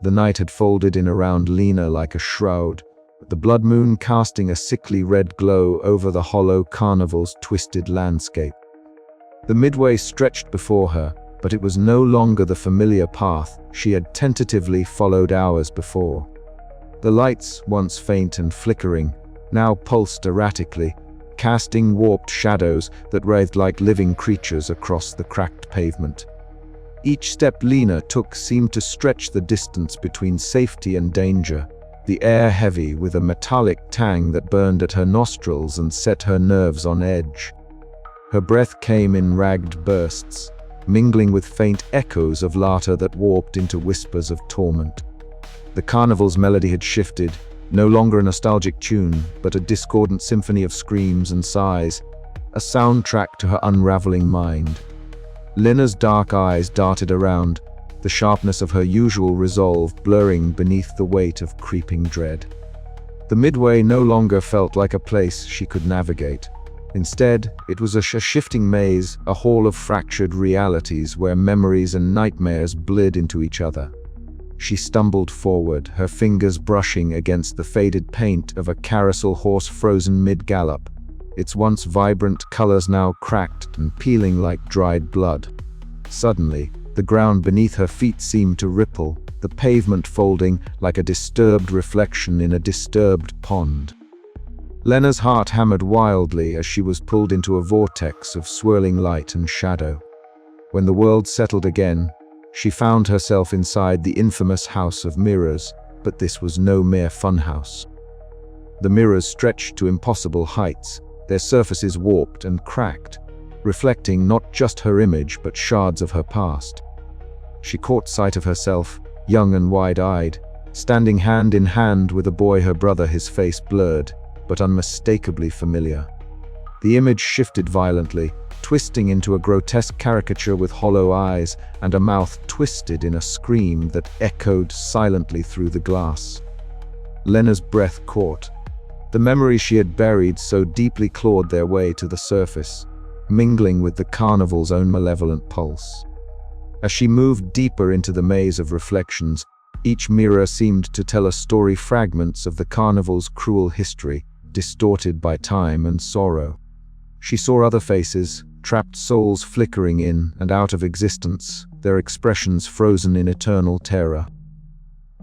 The night had folded in around Lena like a shroud, the blood moon casting a sickly red glow over the Hollow Carnival's twisted landscape. The midway stretched before her, but it was no longer the familiar path she had tentatively followed hours before. The lights, once faint and flickering, now pulsed erratically, casting warped shadows that writhed like living creatures across the cracked pavement. Each step Lena took seemed to stretch the distance between safety and danger, the air heavy with a metallic tang that burned at her nostrils and set her nerves on edge. Her breath came in ragged bursts, mingling with faint echoes of laughter that warped into whispers of torment. The carnival's melody had shifted, no longer a nostalgic tune, but a discordant symphony of screams and sighs, a soundtrack to her unraveling mind. Lena's dark eyes darted around, the sharpness of her usual resolve blurring beneath the weight of creeping dread. The midway no longer felt like a place she could navigate. Instead, it was a shifting maze, a hall of fractured realities where memories and nightmares bled into each other. She stumbled forward, her fingers brushing against the faded paint of a carousel horse frozen mid-gallop, its once vibrant colors now cracked and peeling like dried blood. Suddenly, the ground beneath her feet seemed to ripple, the pavement folding like a disturbed reflection in a disturbed pond. Lena's heart hammered wildly as she was pulled into a vortex of swirling light and shadow. When the world settled again, she found herself inside the infamous House of Mirrors, but this was no mere funhouse. The mirrors stretched to impossible heights, their surfaces warped and cracked, reflecting not just her image but shards of her past. She caught sight of herself, young and wide-eyed, standing hand in hand with a boy her brother, his face blurred, but unmistakably familiar. The image shifted violently, twisting into a grotesque caricature with hollow eyes and a mouth twisted in a scream that echoed silently through the glass. Lena's breath caught. The memories she had buried so deeply clawed their way to the surface, mingling with the carnival's own malevolent pulse. As she moved deeper into the maze of reflections, each mirror seemed to tell a story, fragments of the carnival's cruel history, distorted by time and sorrow. She saw other faces, trapped souls flickering in and out of existence, their expressions frozen in eternal terror.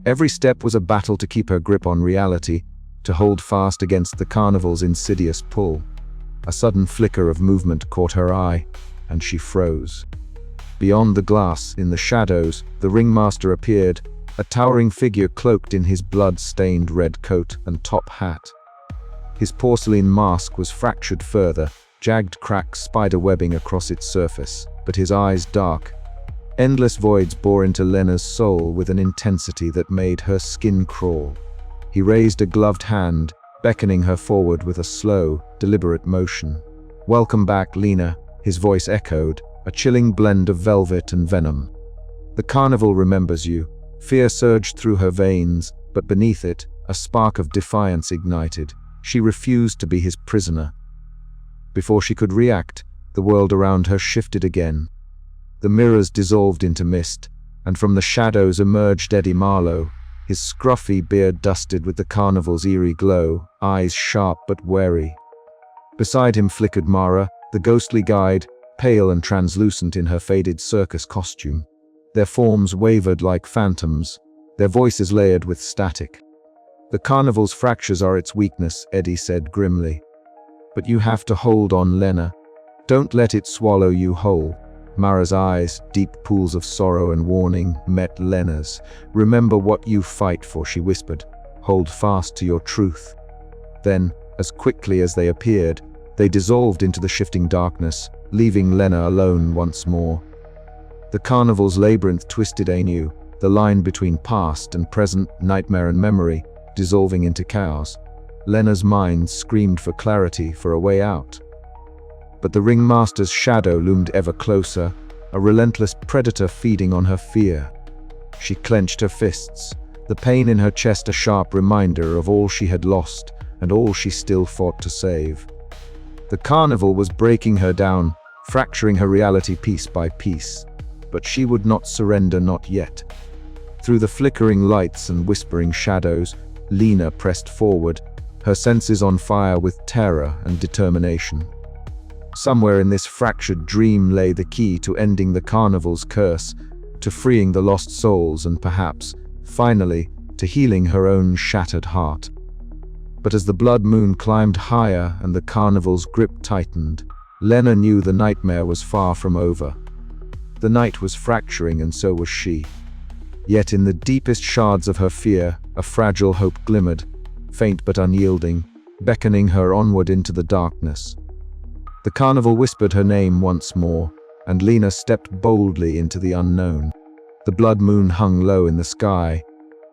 Every step was a battle to keep her grip on reality, to hold fast against the carnival's insidious pull. A sudden flicker of movement caught her eye, and she froze. Beyond the glass, in the shadows, the ringmaster appeared, a towering figure cloaked in his blood-stained red coat and top hat. His porcelain mask was fractured further, jagged cracks spider-webbing across its surface, but his eyes dark. Endless voids bore into Lena's soul with an intensity that made her skin crawl. He raised a gloved hand, beckoning her forward with a slow, deliberate motion. "Welcome back, Lena," his voice echoed, a chilling blend of velvet and venom. "The carnival remembers you." Fear surged through her veins, but beneath it, a spark of defiance ignited. She refused to be his prisoner. Before she could react, the world around her shifted again. The mirrors dissolved into mist, and from the shadows emerged Eddie Marlowe, his scruffy beard dusted with the carnival's eerie glow, eyes sharp but wary. Beside him flickered Mara, the ghostly guide, pale and translucent in her faded circus costume. Their forms wavered like phantoms, their voices layered with static. "The carnival's fractures are its weakness," Eddie said grimly. "But you have to hold on, Lena. Don't let it swallow you whole." Mara's eyes, deep pools of sorrow and warning, met Lena's. "Remember what you fight for," she whispered. "Hold fast to your truth." Then, as quickly as they appeared, they dissolved into the shifting darkness, leaving Lena alone once more. The carnival's labyrinth twisted anew, the line between past and present, nightmare and memory, dissolving into chaos. Lena's mind screamed for clarity, for a way out. But the ringmaster's shadow loomed ever closer, a relentless predator feeding on her fear. She clenched her fists, the pain in her chest a sharp reminder of all she had lost and all she still fought to save. The carnival was breaking her down, fracturing her reality piece by piece, but she would not surrender, not yet. Through the flickering lights and whispering shadows, Lena pressed forward, her senses on fire with terror and determination. Somewhere in this fractured dream lay the key to ending the carnival's curse, to freeing the lost souls and perhaps, finally, to healing her own shattered heart. But as the blood moon climbed higher and the carnival's grip tightened, Lena knew the nightmare was far from over. The night was fracturing and so was she. Yet in the deepest shards of her fear, a fragile hope glimmered, faint but unyielding, beckoning her onward into the darkness. The carnival whispered her name once more, and Lena stepped boldly into the unknown. The blood moon hung low in the sky,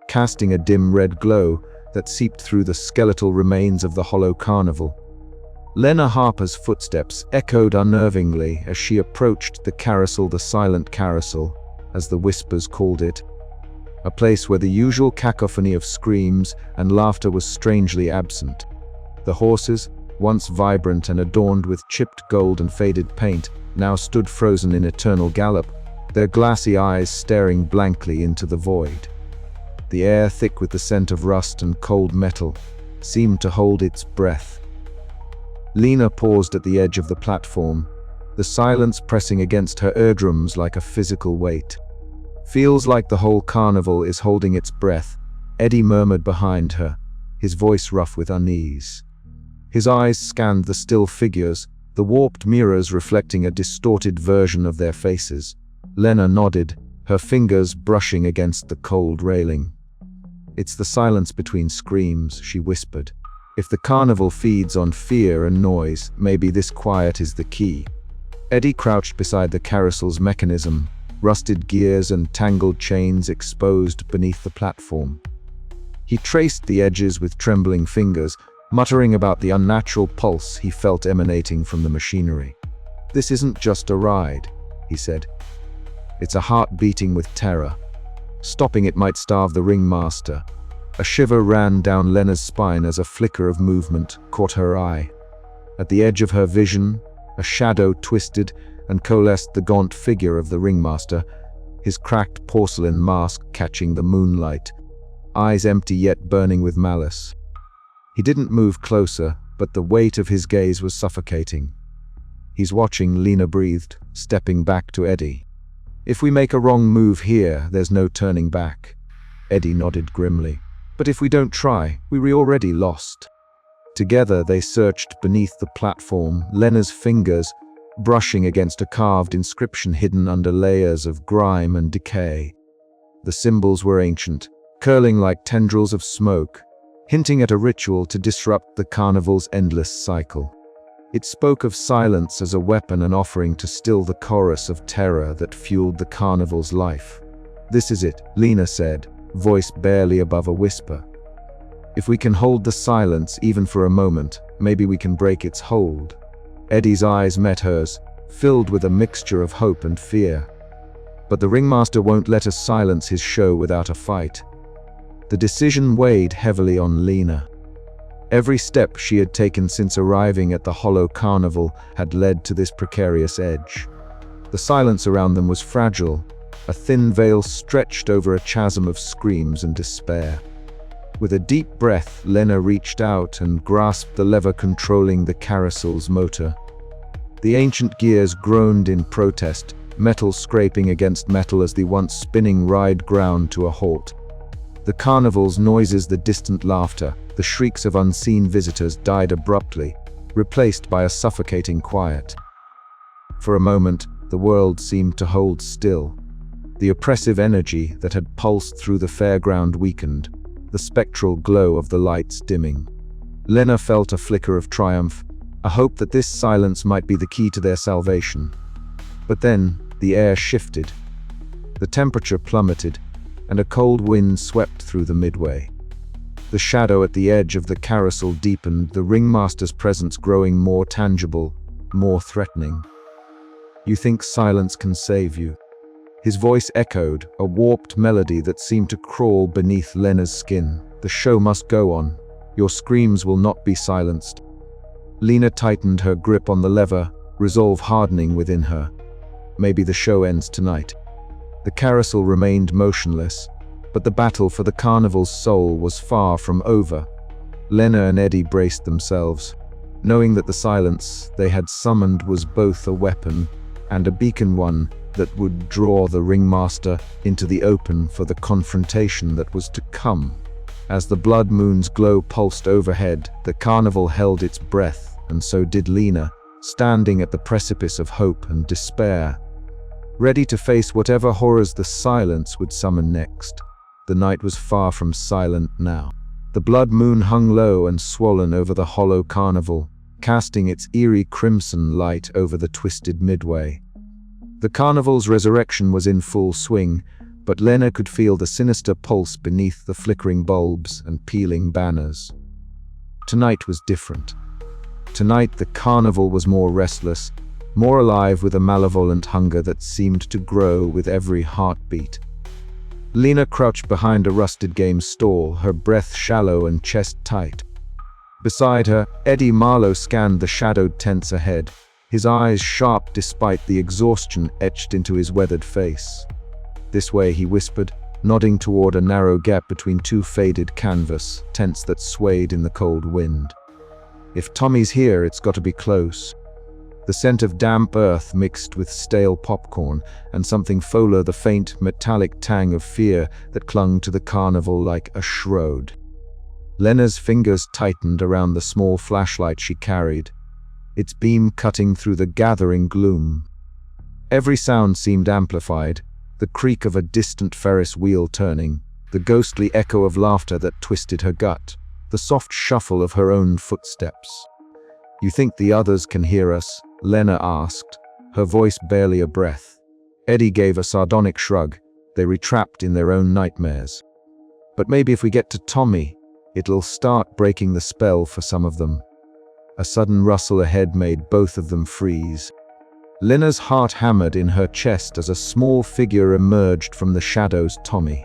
casting a dim red glow that seeped through the skeletal remains of the Hollow Carnival. Lena Harper's footsteps echoed unnervingly as she approached the carousel, the silent carousel, as the whispers called it, a place where the usual cacophony of screams and laughter was strangely absent. The horses, once vibrant and adorned with chipped gold and faded paint, now stood frozen in eternal gallop, their glassy eyes staring blankly into the void. The air, thick with the scent of rust and cold metal, seemed to hold its breath. Lena paused at the edge of the platform, the silence pressing against her eardrums like a physical weight. "Feels like the whole carnival is holding its breath," Eddie murmured behind her, his voice rough with unease. His eyes scanned the still figures, the warped mirrors reflecting a distorted version of their faces. Lena nodded, her fingers brushing against the cold railing. "It's the silence between screams," she whispered. "If the carnival feeds on fear and noise, maybe this quiet is the key." Eddie crouched beside the carousel's mechanism, rusted gears and tangled chains exposed beneath the platform. He traced the edges with trembling fingers, muttering about the unnatural pulse he felt emanating from the machinery. "This isn't just a ride," he said. "It's a heart beating with terror. Stopping it might starve the ringmaster." A shiver ran down Lena's spine as a flicker of movement caught her eye. At the edge of her vision, a shadow twisted and coalesced the gaunt figure of the ringmaster, his cracked porcelain mask catching the moonlight, eyes empty yet burning with malice. He didn't move closer, but the weight of his gaze was suffocating. "He's watching," Lena breathed, stepping back to Eddie. "If we make a wrong move here, there's no turning back." Eddie nodded grimly. "But if we don't try, we're already lost." Together they searched beneath the platform, Lena's fingers brushing against a carved inscription hidden under layers of grime and decay. The symbols were ancient, curling like tendrils of smoke, hinting at a ritual to disrupt the carnival's endless cycle. It spoke of silence as a weapon, an offering to still the chorus of terror that fueled the carnival's life. "This is it," Lena said, voice barely above a whisper. "If we can hold the silence even for a moment, maybe we can break its hold." Eddie's eyes met hers, filled with a mixture of hope and fear. But the ringmaster won't let us silence his show without a fight. The decision weighed heavily on Lena. Every step she had taken since arriving at the Hollow Carnival had led to this precarious edge. The silence around them was fragile, a thin veil stretched over a chasm of screams and despair. With a deep breath, Lena reached out and grasped the lever controlling the carousel's motor. The ancient gears groaned in protest, metal scraping against metal as the once spinning ride ground to a halt. The carnival's noises, the distant laughter, the shrieks of unseen visitors died abruptly, replaced by a suffocating quiet. For a moment, the world seemed to hold still. The oppressive energy that had pulsed through the fairground weakened, the spectral glow of the lights dimming. Lena felt a flicker of triumph, a hope that this silence might be the key to their salvation. But then, the air shifted. The temperature plummeted, and a cold wind swept through the midway. The shadow at the edge of the carousel deepened, the ringmaster's presence growing more tangible, more threatening. "You think silence can save you?" His voice echoed, a warped melody that seemed to crawl beneath Lena's skin. "The show must go on. Your screams will not be silenced." Lena tightened her grip on the lever, resolve hardening within her. Maybe the show ends tonight. The carousel remained motionless, but the battle for the carnival's soul was far from over. Lena and Eddie braced themselves, knowing that the silence they had summoned was both a weapon and a beacon, one that would draw the ringmaster into the open for the confrontation that was to come. As the blood moon's glow pulsed overhead, the carnival held its breath, and so did Lena, standing at the precipice of hope and despair, ready to face whatever horrors the silence would summon next. The night was far from silent now. The blood moon hung low and swollen over the Hollow Carnival, casting its eerie crimson light over the twisted midway. The carnival's resurrection was in full swing, but Lena could feel the sinister pulse beneath the flickering bulbs and peeling banners. Tonight was different. Tonight the carnival was more restless, more alive with a malevolent hunger that seemed to grow with every heartbeat. Lena crouched behind a rusted game stall, her breath shallow and chest tight. Beside her, Eddie Marlowe scanned the shadowed tents ahead, his eyes sharp despite the exhaustion etched into his weathered face. "This way," he whispered, nodding toward a narrow gap between two faded canvas tents that swayed in the cold wind. "If Tommy's here, it's got to be close." The scent of damp earth mixed with stale popcorn, and something fuller, the faint, metallic tang of fear that clung to the carnival like a shroud. Lena's fingers tightened around the small flashlight she carried, its beam cutting through the gathering gloom. Every sound seemed amplified, the creak of a distant Ferris wheel turning, the ghostly echo of laughter that twisted her gut, the soft shuffle of her own footsteps. "You think the others can hear us?" Lena asked, her voice barely a breath. Eddie gave a sardonic shrug. They were trapped in their own nightmares. "But maybe if we get to Tommy, it'll start breaking the spell for some of them." A sudden rustle ahead made both of them freeze. Lena's heart hammered in her chest as a small figure emerged from the shadows. Tommy.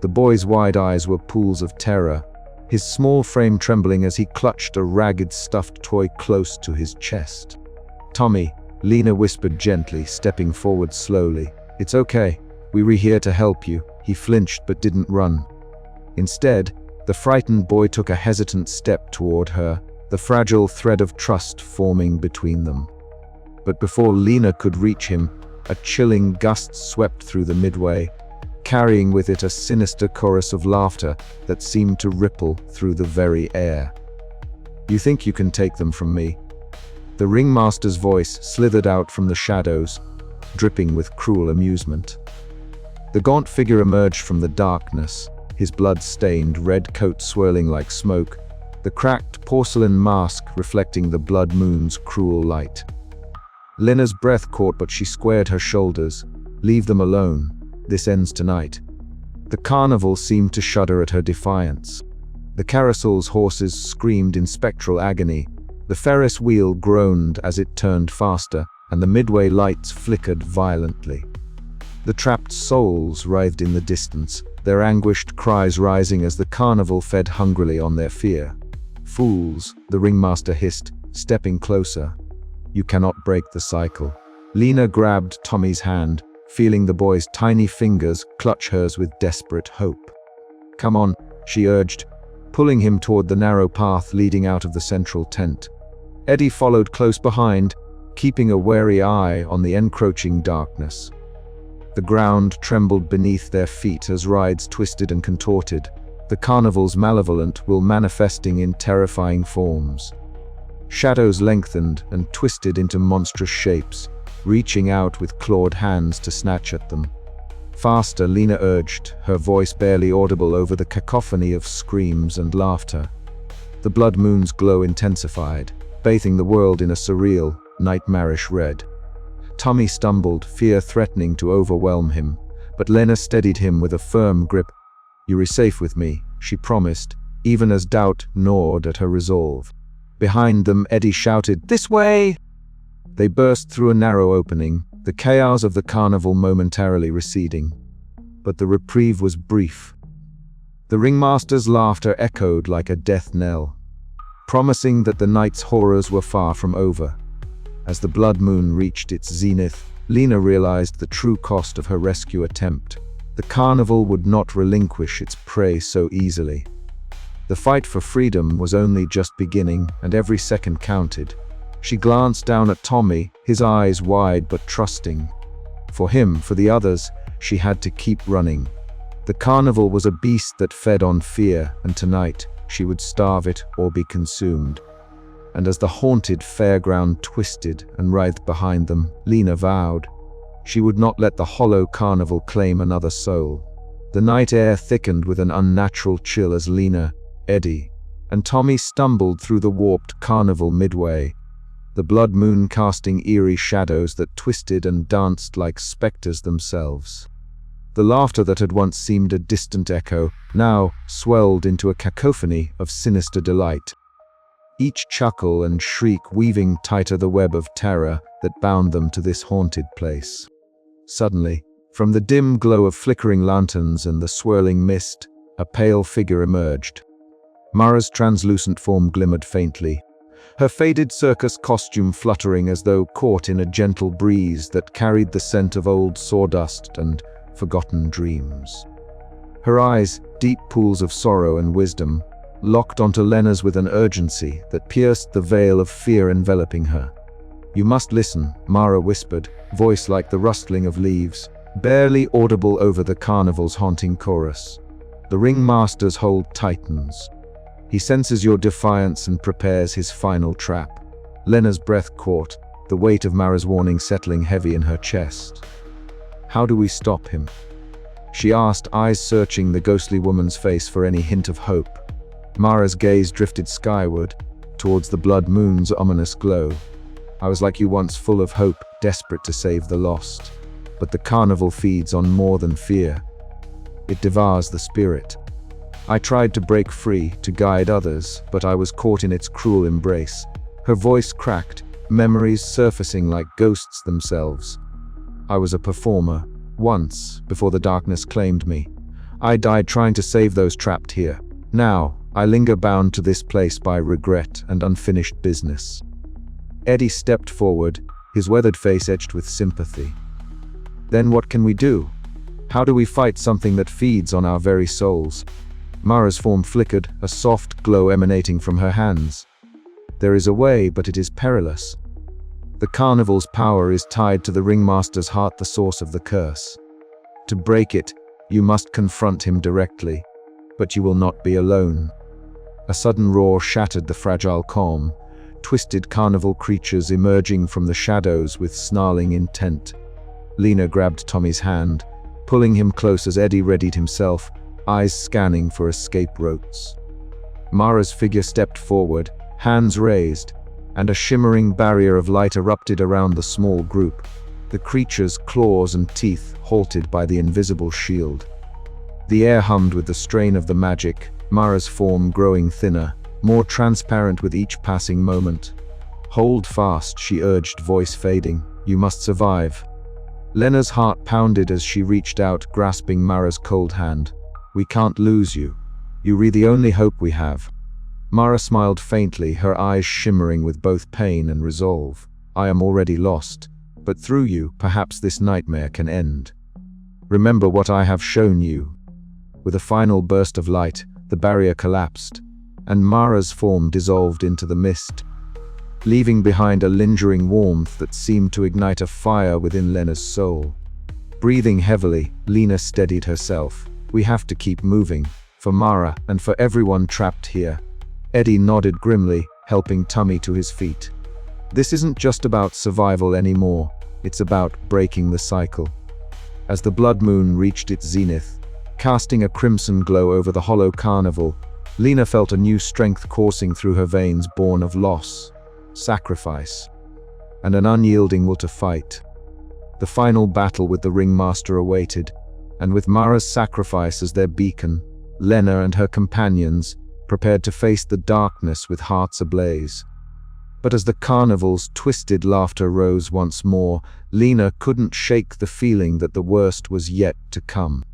The boy's wide eyes were pools of terror, his small frame trembling as he clutched a ragged stuffed toy close to his chest. "Tommy," Lena whispered gently, stepping forward slowly. "It's okay. We were here to help you." He flinched but didn't run. Instead, the frightened boy took a hesitant step toward her, the fragile thread of trust forming between them. But before Lena could reach him, a chilling gust swept through the midway, carrying with it a sinister chorus of laughter that seemed to ripple through the very air. "You think you can take them from me?" The ringmaster's voice slithered out from the shadows, dripping with cruel amusement. The gaunt figure emerged from the darkness, his blood-stained red coat swirling like smoke, the cracked porcelain mask reflecting the blood moon's cruel light. Lena's breath caught, but she squared her shoulders. "Leave them alone. This ends tonight." The carnival seemed to shudder at her defiance. The carousel's horses screamed in spectral agony. The Ferris wheel groaned as it turned faster, and the midway lights flickered violently. The trapped souls writhed in the distance, their anguished cries rising as the carnival fed hungrily on their fear. "Fools," the ringmaster hissed, stepping closer. "You cannot break the cycle." Lena grabbed Tommy's hand, feeling the boy's tiny fingers clutch hers with desperate hope. "Come on," she urged, pulling him toward the narrow path leading out of the central tent. Eddie followed close behind, keeping a wary eye on the encroaching darkness. The ground trembled beneath their feet as rides twisted and contorted, the carnival's malevolent will manifesting in terrifying forms. Shadows lengthened and twisted into monstrous shapes, reaching out with clawed hands to snatch at them. "Faster," Lena urged, her voice barely audible over the cacophony of screams and laughter. The blood moon's glow intensified, bathing the world in a surreal, nightmarish red. Tommy stumbled, fear threatening to overwhelm him, but Lena steadied him with a firm grip. "You are safe with me," she promised, even as doubt gnawed at her resolve. Behind them, Eddie shouted, "This way!" They burst through a narrow opening, the chaos of the carnival momentarily receding. But the reprieve was brief. The ringmaster's laughter echoed like a death knell, promising that the night's horrors were far from over. As the blood moon reached its zenith, Lena realized the true cost of her rescue attempt. The carnival would not relinquish its prey so easily. The fight for freedom was only just beginning, and every second counted. She glanced down at Tommy, his eyes wide but trusting. For him, for the others, she had to keep running. The carnival was a beast that fed on fear, and tonight she would starve it or be consumed. And as the haunted fairground twisted and writhed behind them, Lena vowed she would not let the Hollow Carnival claim another soul. The night air thickened with an unnatural chill as Lena, Eddie, and Tommy stumbled through the warped carnival midway, the blood moon casting eerie shadows that twisted and danced like specters themselves. The laughter that had once seemed a distant echo now swelled into a cacophony of sinister delight, each chuckle and shriek weaving tighter the web of terror that bound them to this haunted place. Suddenly, from the dim glow of flickering lanterns and the swirling mist, a pale figure emerged. Mara's translucent form glimmered faintly, her faded circus costume fluttering as though caught in a gentle breeze that carried the scent of old sawdust and forgotten dreams. Her eyes, deep pools of sorrow and wisdom, locked onto Lena's with an urgency that pierced the veil of fear enveloping her. "You must listen," Mara whispered, voice like the rustling of leaves, barely audible over the carnival's haunting chorus. "The ringmaster's hold tightens. He senses your defiance and prepares his final trap." Lena's breath caught, the weight of Mara's warning settling heavy in her chest. "How do we stop him?" she asked, eyes searching the ghostly woman's face for any hint of hope. Mara's gaze drifted skyward, towards the blood moon's ominous glow. "I was like you once, full of hope, desperate to save the lost. But the carnival feeds on more than fear. It devours the spirit. I tried to break free, to guide others, but I was caught in its cruel embrace." Her voice cracked, memories surfacing like ghosts themselves. "I was a performer, once, before the darkness claimed me. I died trying to save those trapped here. Now, I linger bound to this place by regret and unfinished business." Eddie stepped forward, his weathered face etched with sympathy. "Then what can we do? How do we fight something that feeds on our very souls?" Mara's form flickered, a soft glow emanating from her hands. "There is a way, but it is perilous. The carnival's power is tied to the ringmaster's heart, the source of the curse. To break it, you must confront him directly, but you will not be alone." A sudden roar shattered the fragile calm, twisted carnival creatures emerging from the shadows with snarling intent. Lena grabbed Tommy's hand, pulling him close as Eddie readied himself, eyes scanning for escape routes. Mara's figure stepped forward, hands raised, and a shimmering barrier of light erupted around the small group, the creature's claws and teeth halted by the invisible shield. The air hummed with the strain of the magic, Mara's form growing thinner, more transparent with each passing moment. "Hold fast," she urged, voice fading. "You must survive." Lena's heart pounded as she reached out, grasping Mara's cold hand. "We can't lose you. You're the only hope we have." Mara smiled faintly, her eyes shimmering with both pain and resolve. "I am already lost, but through you, perhaps this nightmare can end. Remember what I have shown you." With a final burst of light, the barrier collapsed, and Mara's form dissolved into the mist, leaving behind a lingering warmth that seemed to ignite a fire within Lena's soul. Breathing heavily, Lena steadied herself. "We have to keep moving, for Mara and for everyone trapped here." Eddie nodded grimly, helping Tommy to his feet. "This isn't just about survival anymore, it's about breaking the cycle." As the blood moon reached its zenith, casting a crimson glow over the Hollow Carnival, Lena felt a new strength coursing through her veins, born of loss, sacrifice, and an unyielding will to fight. The final battle with the ringmaster awaited, and with Mara's sacrifice as their beacon, Lena and her companions prepared to face the darkness with hearts ablaze. But as the carnival's twisted laughter rose once more, Lena couldn't shake the feeling that the worst was yet to come.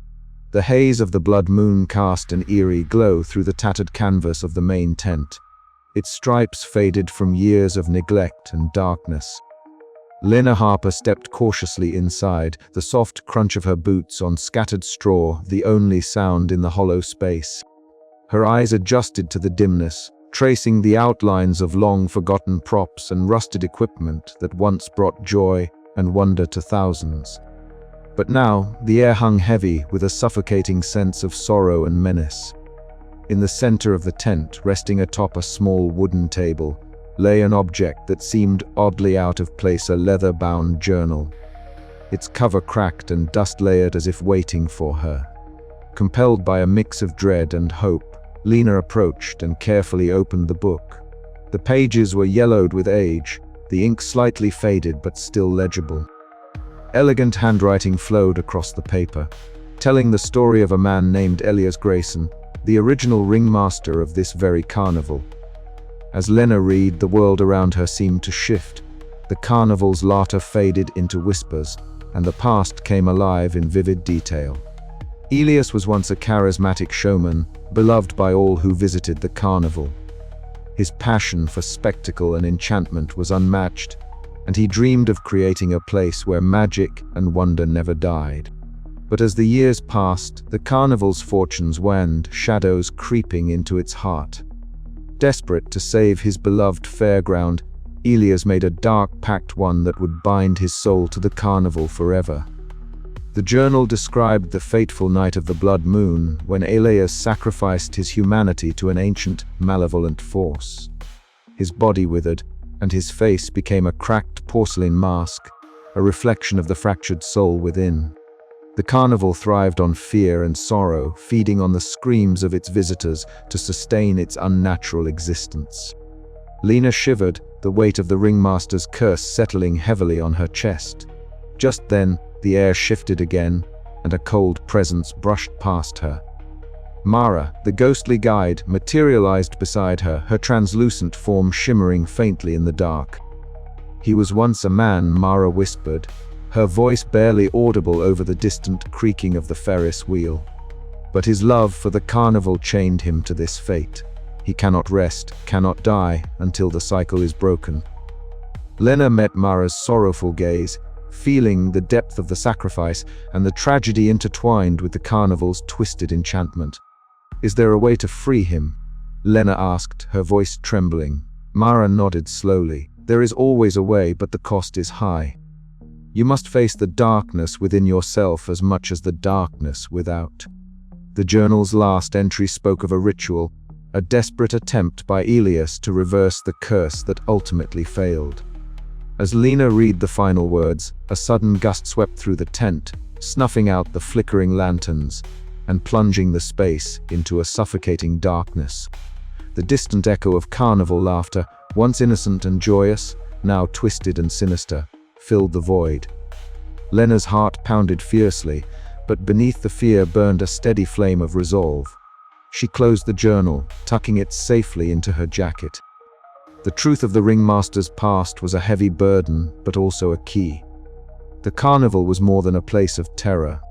The haze of the blood moon cast an eerie glow through the tattered canvas of the main tent, its stripes faded from years of neglect and darkness. Lena Harper stepped cautiously inside, the soft crunch of her boots on scattered straw the only sound in the hollow space. Her eyes adjusted to the dimness, tracing the outlines of long-forgotten props and rusted equipment that once brought joy and wonder to thousands. But now, the air hung heavy with a suffocating sense of sorrow and menace. In the center of the tent, resting atop a small wooden table, lay an object that seemed oddly out of place, a leather-bound journal. Its cover cracked and dust-layered as if waiting for her. Compelled by a mix of dread and hope, Lena approached and carefully opened the book. The pages were yellowed with age, the ink slightly faded but still legible. Elegant handwriting flowed across the paper, telling the story of a man named Elias Grayson, the original ringmaster of this very carnival. As Lena read, the world around her seemed to shift. The carnival's laughter faded into whispers, and the past came alive in vivid detail. Elias was once a charismatic showman, beloved by all who visited the carnival. His passion for spectacle and enchantment was unmatched, and he dreamed of creating a place where magic and wonder never died. But as the years passed, the carnival's fortunes waned, shadows creeping into its heart. Desperate to save his beloved fairground, Elias made a dark pact, one that would bind his soul to the carnival forever. The journal described the fateful night of the blood moon, when Elias sacrificed his humanity to an ancient, malevolent force. His body withered, and his face became a cracked porcelain mask, a reflection of the fractured soul within. The carnival thrived on fear and sorrow, feeding on the screams of its visitors to sustain its unnatural existence. Lena shivered, the weight of the ringmaster's curse settling heavily on her chest. Just then, the air shifted again, and a cold presence brushed past her. Mara, the ghostly guide, materialized beside her, her translucent form shimmering faintly in the dark. "He was once a man," Mara whispered, her voice barely audible over the distant creaking of the Ferris wheel. "But his love for the carnival chained him to this fate. He cannot rest, cannot die, until the cycle is broken." Lena met Mara's sorrowful gaze, feeling the depth of the sacrifice and the tragedy intertwined with the carnival's twisted enchantment. "Is there a way to free him?" Lena asked, her voice trembling. Mara nodded slowly. "There is always a way, but the cost is high. You must face the darkness within yourself as much as the darkness without." The journal's last entry spoke of a ritual, a desperate attempt by Elias to reverse the curse that ultimately failed. As Lena read the final words, a sudden gust swept through the tent, snuffing out the flickering lanterns and plunging the space into a suffocating darkness. The distant echo of carnival laughter, once innocent and joyous, now twisted and sinister, filled the void. Lena's heart pounded fiercely, but beneath the fear burned a steady flame of resolve. She closed the journal, tucking it safely into her jacket. The truth of the ringmaster's past was a heavy burden, but also a key. The carnival was more than a place of terror.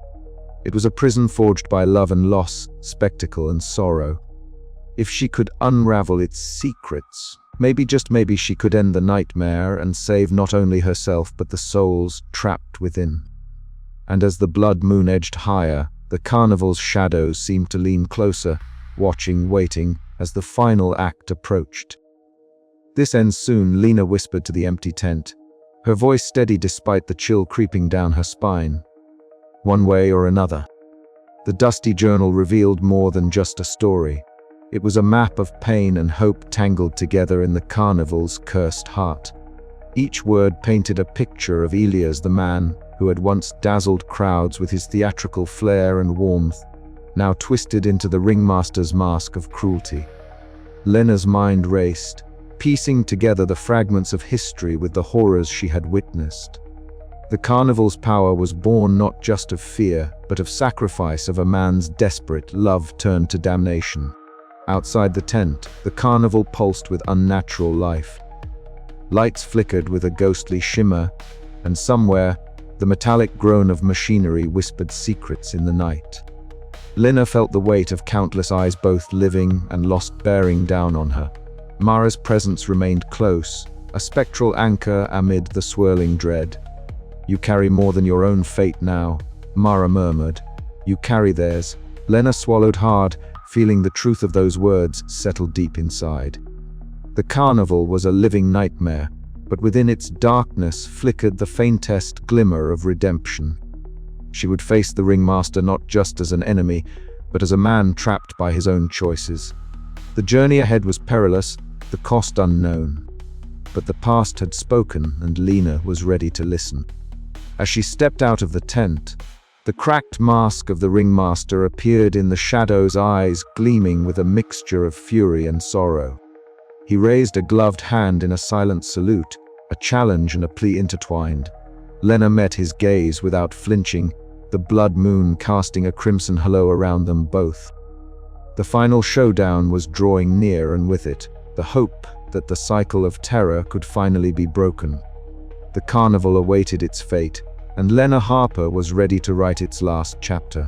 It was a prison forged by love and loss, spectacle and sorrow. If she could unravel its secrets, maybe, just maybe, she could end the nightmare and save not only herself but the souls trapped within. And as the blood moon edged higher, the carnival's shadows seemed to lean closer, watching, waiting, as the final act approached. "This ends soon," Lena whispered to the empty tent, her voice steady despite the chill creeping down her spine. "One way or another." The dusty journal revealed more than just a story. It was a map of pain and hope tangled together in the carnival's cursed heart. Each word painted a picture of Elias, the man who had once dazzled crowds with his theatrical flair and warmth, now twisted into the ringmaster's mask of cruelty. Lena's mind raced, piecing together the fragments of history with the horrors she had witnessed. The carnival's power was born not just of fear, but of sacrifice, of a man's desperate love turned to damnation. Outside the tent, the carnival pulsed with unnatural life. Lights flickered with a ghostly shimmer, and somewhere, the metallic groan of machinery whispered secrets in the night. Lena felt the weight of countless eyes, both living and lost, bearing down on her. Mara's presence remained close, a spectral anchor amid the swirling dread. "You carry more than your own fate now," Mara murmured. "You carry theirs." Lena swallowed hard, feeling the truth of those words settle deep inside. The carnival was a living nightmare, but within its darkness flickered the faintest glimmer of redemption. She would face the ringmaster not just as an enemy, but as a man trapped by his own choices. The journey ahead was perilous, the cost unknown. But the past had spoken, and Lena was ready to listen. As she stepped out of the tent, the cracked mask of the ringmaster appeared in the shadow's eyes, gleaming with a mixture of fury and sorrow. He raised a gloved hand in a silent salute, a challenge and a plea intertwined. Lena met his gaze without flinching, the blood moon casting a crimson halo around them both. The final showdown was drawing near, and with it, the hope that the cycle of terror could finally be broken. The carnival awaited its fate, and Lena Harper was ready to write its last chapter.